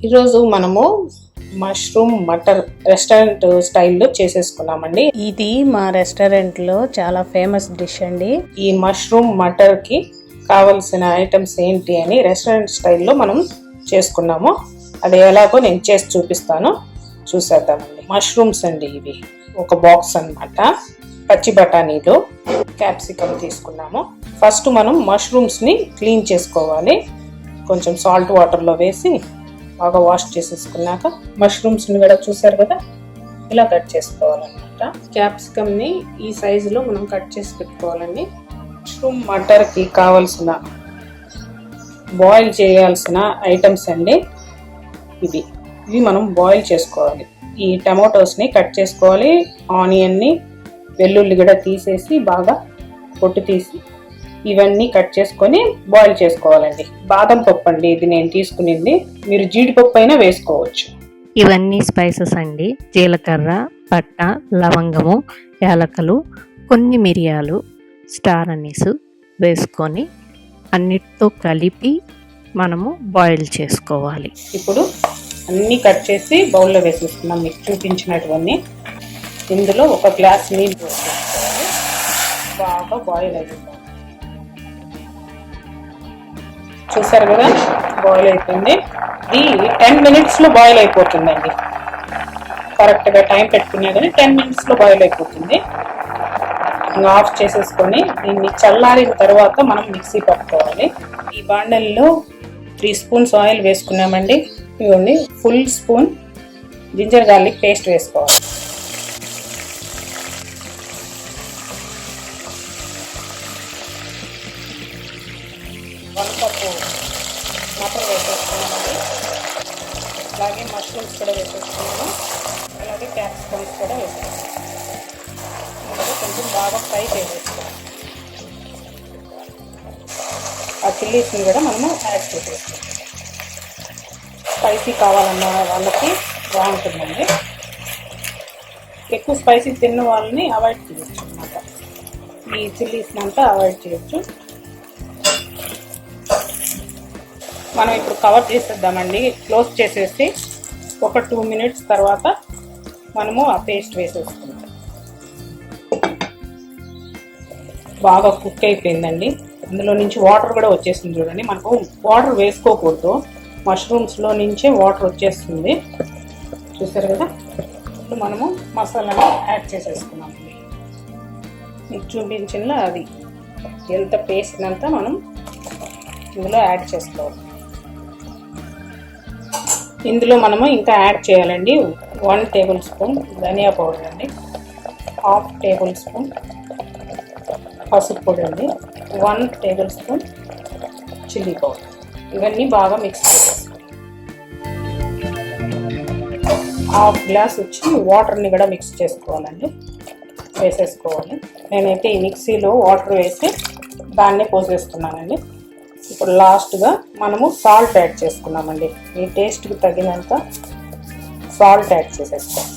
ఈరోజు మనము mushroom matar restaurant స్టైల్లో చేసేసుకున్నామండి. ఇది మా రెస్టారెంట్ లో చాలా ఫేమస్ డిష్ అండి. ఈ మష్రూమ్ మటర్ కి కావలసిన ఐటమ్స్ ఏంటి అని రెస్టారెంట్ స్టైల్లో మనం చేసుకున్నాము. అది ఎలాగో నేను చేసి చూపిస్తాను, చూసేద్దామండి. మష్రూమ్స్ అండి, ఇవి ఒక బాక్స్ అన్నమాట. పచ్చి బఠానీలు, క్యాప్సికమ్ తీసుకున్నాము. ఫస్ట్ మనం మష్రూమ్స్ ని క్లీన్ చేసుకోవాలి. కొంచెం సాల్ట్ వాటర్లో వేసి బాగా వాష్ చేసేసుకున్నాక మష్రూమ్స్ ని కూడా చూసారు కదా, ఇలా కట్ చేసుకోవాలన్నమాట. క్యాప్సికమ్ ని ఈ సైజులో మనం కట్ చేసి పెట్టుకోవాలండి. మష్రూమ్ మటర్ కి కావాల్సిన బాయిల్ చేయాల్సిన ఐటమ్స్ అండి ఇవి మనం బాయిల్ చేసుకోవాలి. ఈ టమాటోస్ ని కట్ చేసుకోవాలి. ఆనియన్ ని, వెల్లుల్లి కూడా తీసేసి బాగా పొట్టు తీసి ఇవన్నీ కట్ చేసుకొని బాయిల్ చేసుకోవాలండి. బాదం పప్పు అండి ఇది నేను తీసుకునింది, మీరు జీడిపప్పు అయినా వేసుకోవచ్చు. ఇవన్నీ స్పైసెస్ అండి. జీలకర్ర, పట్ట, లవంగము, యాలకులు, కొన్ని మిరియాలు, స్టార్ అనీస్ వేసుకొని అన్నిటితో కలిపి మనము బాయిల్ చేసుకోవాలి. ఇప్పుడు అన్నీ కట్ చేసి బౌల్లో వేసేసుకున్నాం మీకు చూపించినటువన్నీ. ఇందులో ఒక గ్లాస్ నీళ్ళు పోసుకోవాలి. బాగా బాయిల్ అయిపోతుంది. చూసారు కదా, బాయిల్ అయిపోయింది. ఇది 10 minutes లో బాయిల్ అయిపోతుందండి. కరెక్ట్గా టైం పెట్టుకున్నా కానీ 10 minutes లో బాయిల్ అయిపోతుంది. ఆఫ్ చేసేసుకొని దీన్ని చల్లారిన తర్వాత మనం మిక్సీ పట్టుకోవాలి. ఈ బాండల్లో 3 spoons ఆయిల్ వేసుకున్నామండి. ఇవ్వండి, full spoon ginger garlic paste వేసుకోవాలి. మటర్ వేసేసుకున్నామండి. అలాగే మష్రూమ్స్ కూడా వేసేసుకున్నాము. అలాగే క్యాప్సికమ్స్ కూడా వేసేసుకున్నాము. కొంచెం బాగా ఫ్రై చేసేసుకోవాలి. ఆ చిల్లీస్ని కూడా మనము యాడ్ చేసేసుకుంటాం. స్పైసీ కావాలన్న వాళ్ళకి బాగుంటుందండి. ఎక్కువ స్పైసీ తిన్న వాళ్ళని అవాయిడ్ చేయొచ్చు అన్నమాట. ఈ చిల్లీస్ని అంతా అవాయిడ్ చేయొచ్చు. మనం ఇప్పుడు కవర్ చేసేద్దామండి. క్లోజ్ చేసేసి ఒక 2 minutes తర్వాత మనము ఆ పేస్ట్ వేసేసుకుంటాం. బాగా కుక్ అయిపోయిందండి. అందులో నుంచి వాటర్ కూడా వచ్చేసింది చూడండి. మనకు వాటర్ వేసుకోకూడదు, మష్రూమ్స్లో నుంచే వాటర్ వచ్చేస్తుంది. చూసారు కదా. ఇప్పుడు మనము మసాలాని యాడ్ చేసేసుకున్నామండి. మీకు చూపించిన అది ఎంత పేస్ట్ అంతా మనం ఇందులో యాడ్ చేసుకోవాలి. ఇందులో మనము ఇంకా యాడ్ చేయాలండి 1 tablespoon ధనియా పౌడర్ అండి, 1/2 tablespoon పసుపు పొడి అండి, 1 tablespoon చిల్లీ పౌడర్. ఇవన్నీ బాగా మిక్స్ చేసేసుకోవాలి. 1/2 glass వచ్చి వాటర్ని కూడా మిక్స్ చేసుకోవాలండి, వేసేసుకోవాలి. నేనైతే ఈ మిక్సీలో వాటర్ వేసి దాన్నే పోసేస్తున్నానండి. ఇప్పుడు లాస్ట్గా మనము సాల్ట్ యాడ్ చేసుకున్నామండి. ఈ టేస్ట్కి తగినంత సాల్ట్ యాడ్ చేసేసుకోవాలి.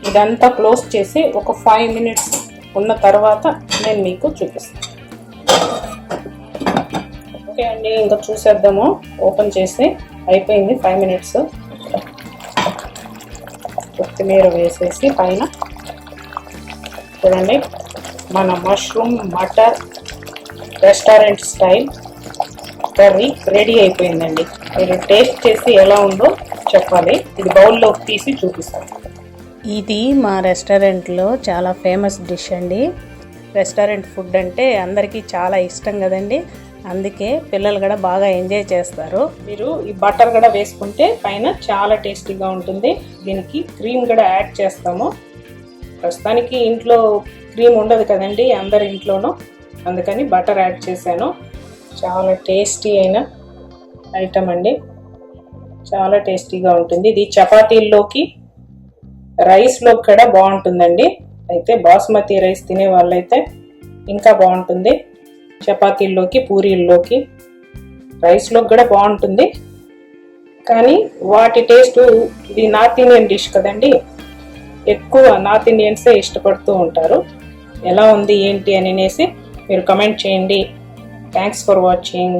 ఇదంతా క్లోజ్ చేసి ఒక 5 minutes ఉన్న తర్వాత నేను మీకు చూపిస్తాను. ఓకే అండి, ఇంకా చూసేద్దాము. ఓపెన్ చేసి అయిపోయింది 5 minutes. కొత్తిమీర వేసేసి పైన చూడండి, మన mushroom matar restaurant style curry ready అయిపోయిందండి. మీరు టేస్ట్ చేసి ఎలా ఉందో చెప్పాలి. ఇది బౌల్లోకి తీసి చూపిస్తాను. ఇది మా రెస్టారెంట్లో చాలా ఫేమస్ డిష్ అండి. రెస్టారెంట్ ఫుడ్ అంటే అందరికీ చాలా ఇష్టం కదండి, అందుకే పిల్లలు కూడా బాగా ఎంజాయ్ చేస్తారు. మీరు ఈ బటర్ కూడా వేసుకుంటే పైన చాలా టేస్టీగా ఉంటుంది. దీనికి క్రీమ్ కూడా యాడ్ చేస్తాము. ప్రస్తుతానికి ఇంట్లో క్రీమ్ ఉండదు కదండి అందరి ఇంట్లోనూ, అందుకని బటర్ యాడ్ చేశాను. చాలా టేస్టీ అయిన ఐటమ్ అండి, చాలా టేస్టీగా ఉంటుంది. ఇది చపాతీల్లోకి, రైస్లోకి కూడా బాగుంటుందండి. అయితే బాస్మతి రైస్ తినే వాళ్ళైతే ఇంకా బాగుంటుంది. చపాతీల్లోకి, పూరీల్లోకి, రైస్లోకి కూడా బాగుంటుంది. కానీ వాటి టేస్ట్, ఇది నార్త్ ఇండియన్ డిష్ కదండి, ఎక్కువ నార్త్ ఇండియన్సే ఇష్టపడుతూ ఉంటారు. ఎలా ఉంది ఏంటి అనేసి మీరు కమెంట్ చేయండి. Thanks for watching.